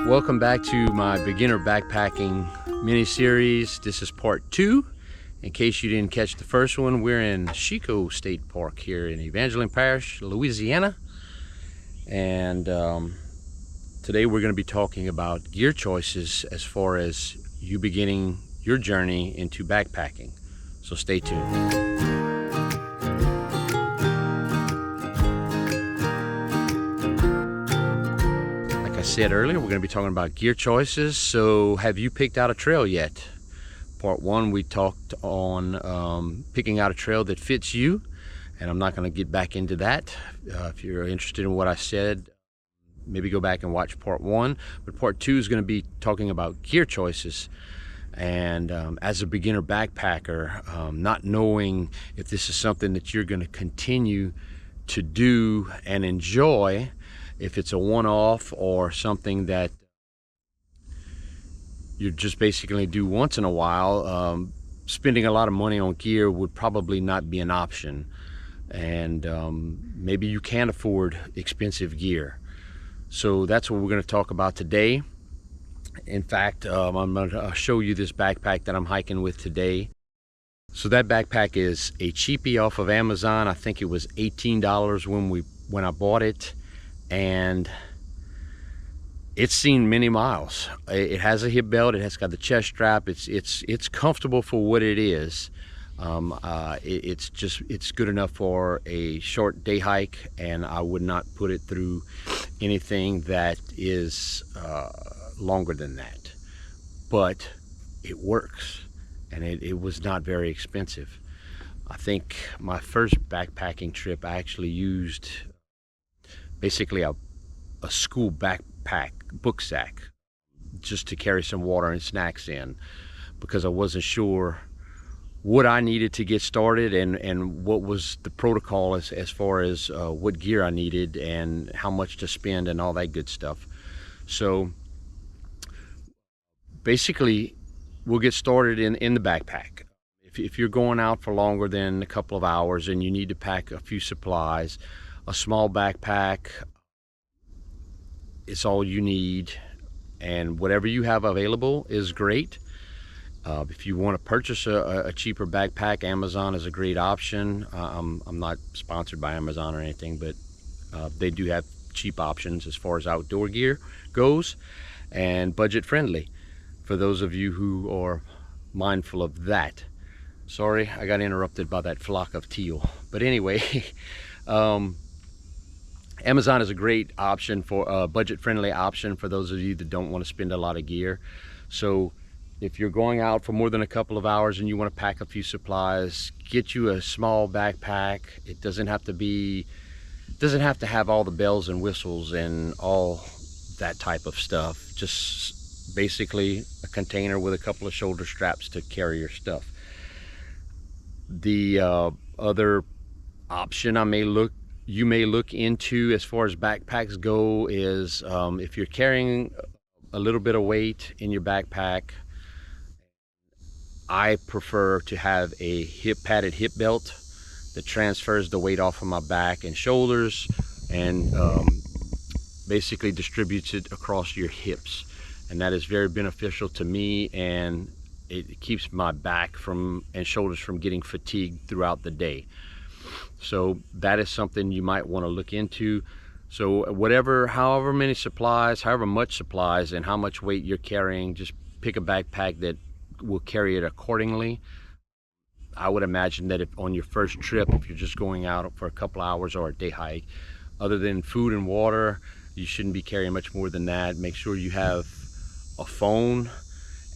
Welcome back to my beginner backpacking mini-series. This is part 2. In case you didn't catch the first one, we're in Chico State Park here in Evangeline Parish, Louisiana. And today we're going to be talking about gear choices as far as you beginning your journey into backpacking. So stay tuned. Said earlier, we're going to be talking about gear choices. So have you picked out a trail yet? Part 1 we talked on picking out a trail that fits you, and I'm not going to get back into that. If you're interested in what I said, maybe go back and watch part 1. But part 2 is going to be talking about gear choices. And as a beginner backpacker, not knowing if this is something that you're going to continue to do and enjoy, if it's a one-off or something that you just basically do once in a while, spending a lot of money on gear would probably not be an option. And maybe you can't afford expensive gear. So that's what we're going to talk about today. In fact, I'm going to show you this backpack that I'm hiking with today. So that backpack is a cheapie off of Amazon. I think it was $18 when I bought it. And it's seen many miles. It has a hip belt, it has got the chest strap, it's comfortable for what it is. It's good enough for a short day hike, and I would not put it through anything that is longer than that. But it works, and it was not very expensive. I think my first backpacking trip I actually used basically a school backpack book sack just to carry some water and snacks in, because I wasn't sure what I needed to get started and what was the protocol as far as what gear I needed and how much to spend and all that good stuff. So basically we'll get started in the backpack. If you're going out for longer than a couple of hours and you need to pack a few supplies, a small backpack is all you need, and whatever you have available is great. If you want to purchase a cheaper backpack, Amazon is a great option. I'm not sponsored by Amazon or anything, but they do have cheap options as far as outdoor gear goes, and budget friendly for those of you who are mindful of that. Sorry, I got interrupted by that flock of teal. But anyway, Amazon is a great option for a budget-friendly option for those of you that don't want to spend a lot of gear. So if you're going out for more than a couple of hours and you want to pack a few supplies, get you a small backpack. It doesn't have to have all the bells and whistles and all that type of stuff. Just basically a container with a couple of shoulder straps to carry your stuff. The other option you may look into as far as backpacks go is if you're carrying a little bit of weight in your backpack, I prefer to have a padded hip belt that transfers the weight off of my back and shoulders and basically distributes it across your hips. And that is very beneficial to me, and it keeps my back and shoulders from getting fatigued throughout the day. So that is something you might want to look into. So however much supplies and how much weight you're carrying, just pick a backpack that will carry it accordingly. I would imagine that if on your first trip, if you're just going out for a couple hours or a day hike, other than food and water, you shouldn't be carrying much more than that. Make sure you have a phone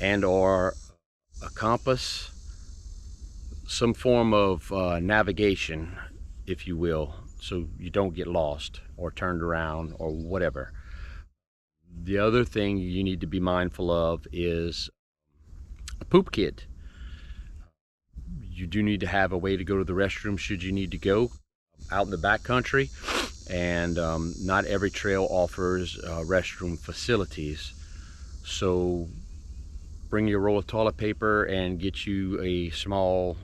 and or a compass, some form of navigation, if you will, so you don't get lost or turned around or whatever. The other thing you need to be mindful of is a poop kit. You do need to have a way to go to the restroom should you need to go out in the backcountry, and not every trail offers restroom facilities. So bring your roll of toilet paper and get you a small,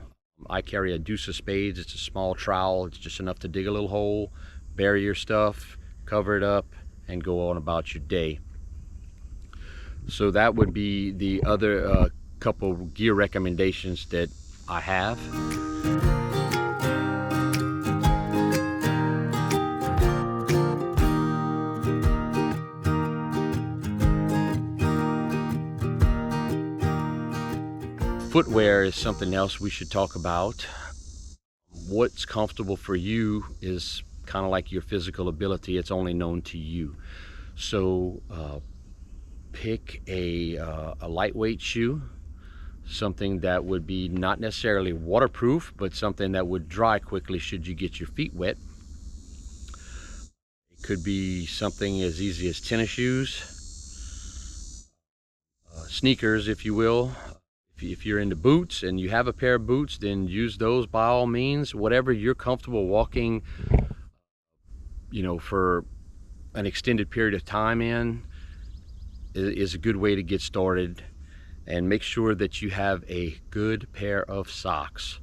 I carry a deuce of spades. It's a small trowel. It's just enough to dig a little hole, bury your stuff, cover it up, and go on about your day. So that would be the other couple gear recommendations that I have. Footwear is something else we should talk about. What's comfortable for you is kind of like your physical ability. It's only known to you. So pick a lightweight shoe, something that would be not necessarily waterproof, but something that would dry quickly should you get your feet wet. It could be something as easy as tennis shoes, sneakers, if you will. If you're into boots and you have a pair of boots, then use those by all means. Whatever you're comfortable walking, for an extended period of time in, is a good way to get started. And make sure that you have a good pair of socks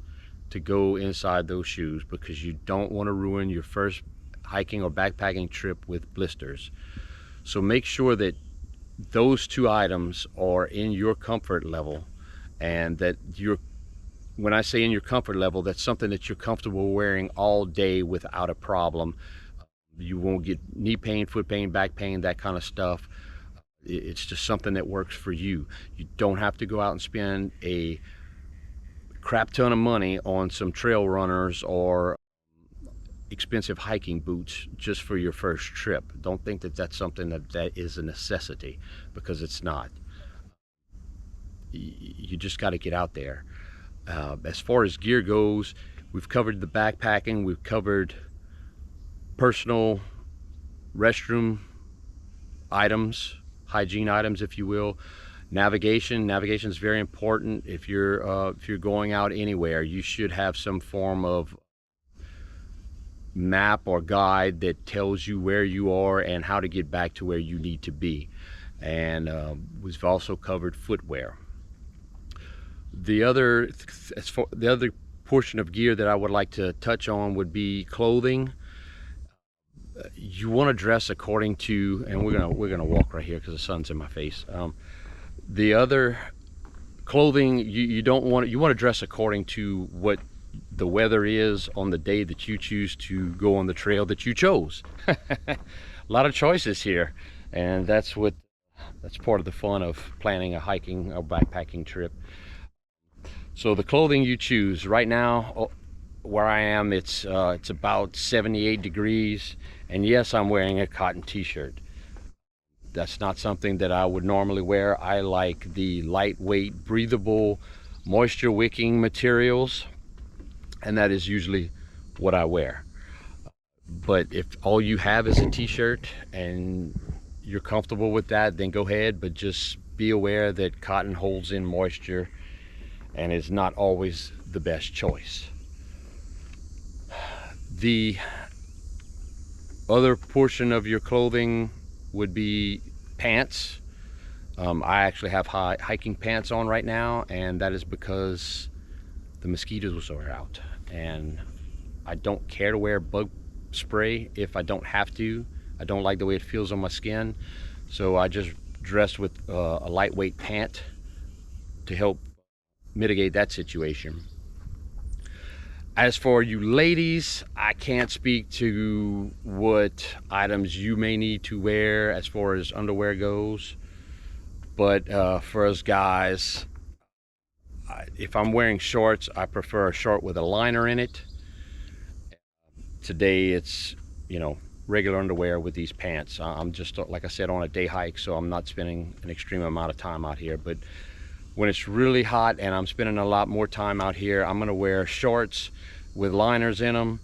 to go inside those shoes, because you don't want to ruin your first hiking or backpacking trip with blisters. So make sure that those two items are in your comfort level, and that when I say in your comfort level, that's something that you're comfortable wearing all day without a problem. You won't get knee pain, foot pain, back pain, that kind of stuff. It's just something that works for you. You don't have to go out and spend a crap ton of money on some trail runners or expensive hiking boots just for your first trip. Don't think that that's something that is a necessity, because it's not. You just got to get out there. As far as gear goes, we've covered the backpacking, we've covered personal restroom items, hygiene items, if you will. Navigation is very important. If you're going out anywhere, you should have some form of map or guide that tells you where you are and how to get back to where you need to be. And we've also covered footwear. The other portion of gear that I would like to touch on would be clothing. You want to dress according to, and we're gonna walk right here because the sun's in my face. The other clothing, you want to dress according to what the weather is on the day that you choose to go on the trail that you chose. A lot of choices here, and that's part of the fun of planning a hiking or backpacking trip. So the clothing you choose right now, where I am, it's about 78 degrees, and yes, I'm wearing a cotton t-shirt. That's not something that I would normally wear. I like the lightweight, breathable, moisture wicking materials, and that is usually what I wear. But if all you have is a t-shirt and you're comfortable with that, then go ahead, but just be aware that cotton holds in moisture and is not always the best choice. The other portion of your clothing would be pants. I actually have hiking pants on right now, and that is because the mosquitoes are out, and I don't care to wear bug spray if I don't have to. I don't like the way it feels on my skin, so I just dress with a lightweight pant to help mitigate that situation. As for you ladies, I can't speak to what items you may need to wear as far as underwear goes, but for us guys, if I'm wearing shorts, I prefer a short with a liner in it. Today it's regular underwear with these pants. I'm just, like I said, on a day hike, so I'm not spending an extreme amount of time out here. But when it's really hot and I'm spending a lot more time out here, I'm gonna wear shorts with liners in them.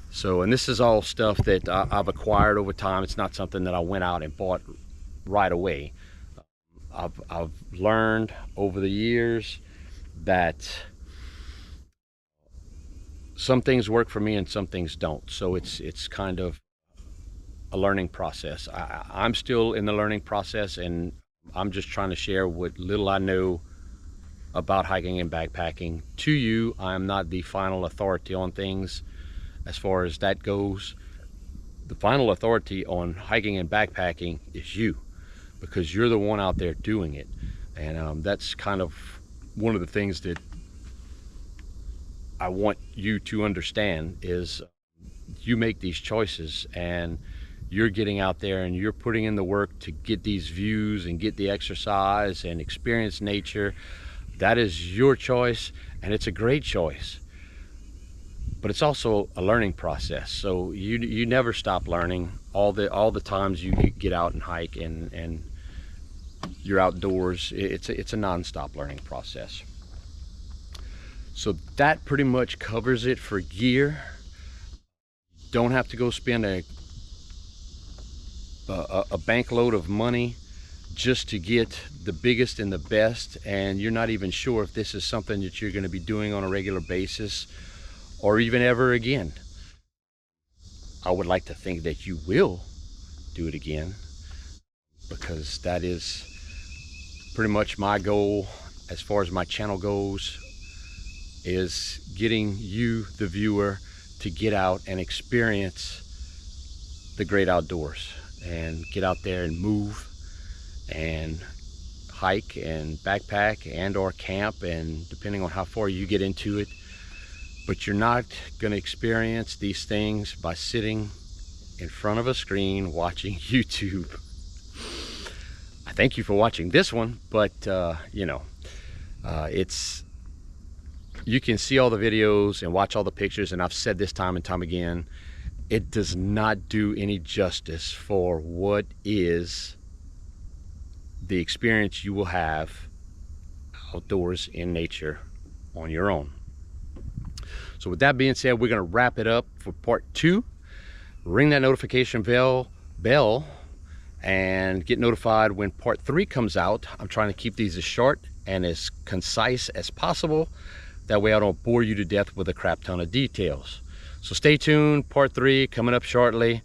So, and this is all stuff that I've acquired over time. It's not something that I went out and bought right away. I've learned over the years that some things work for me and some things don't. So it's kind of a learning process. I'm still in the learning process, and I'm just trying to share what little I know about hiking and backpacking to you. I'm not the final authority on things as far as that goes. The final authority on hiking and backpacking is you, because you're the one out there doing it. And that's kind of one of the things that I want you to understand is you make these choices, and you're getting out there and you're putting in the work to get these views and get the exercise and experience nature. That is your choice, and it's a great choice, but it's also a learning process. So you never stop learning. All the times you get out and hike and you're outdoors, it's a non-stop learning process. So that pretty much covers it for gear. Don't have to go spend a bank load of money just to get the biggest and the best, and you're not even sure if this is something that you're going to be doing on a regular basis or even ever again. I would like to think that you will do it again, because that is pretty much my goal as far as my channel goes, is getting you, the viewer, to get out and experience the great outdoors and get out there and move and hike and backpack and or camp, and depending on how far you get into it. But you're not going to experience these things by sitting in front of a screen watching YouTube. I thank you for watching this one, but you know, you can see all the videos and watch all the pictures, and I've said this time and time again, it does not do any justice for what is the experience you will have outdoors in nature on your own. So with that being said, we're going to wrap it up for part 2. Ring that notification bell and get notified when part 3 comes out. I'm trying to keep these as short and as concise as possible. That way I don't bore you to death with a crap ton of details. So stay tuned, part 3 coming up shortly.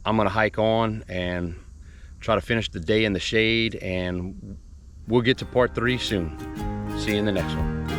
I'm gonna hike on and try to finish the day in the shade, and we'll get to part 3 soon. See you in the next one.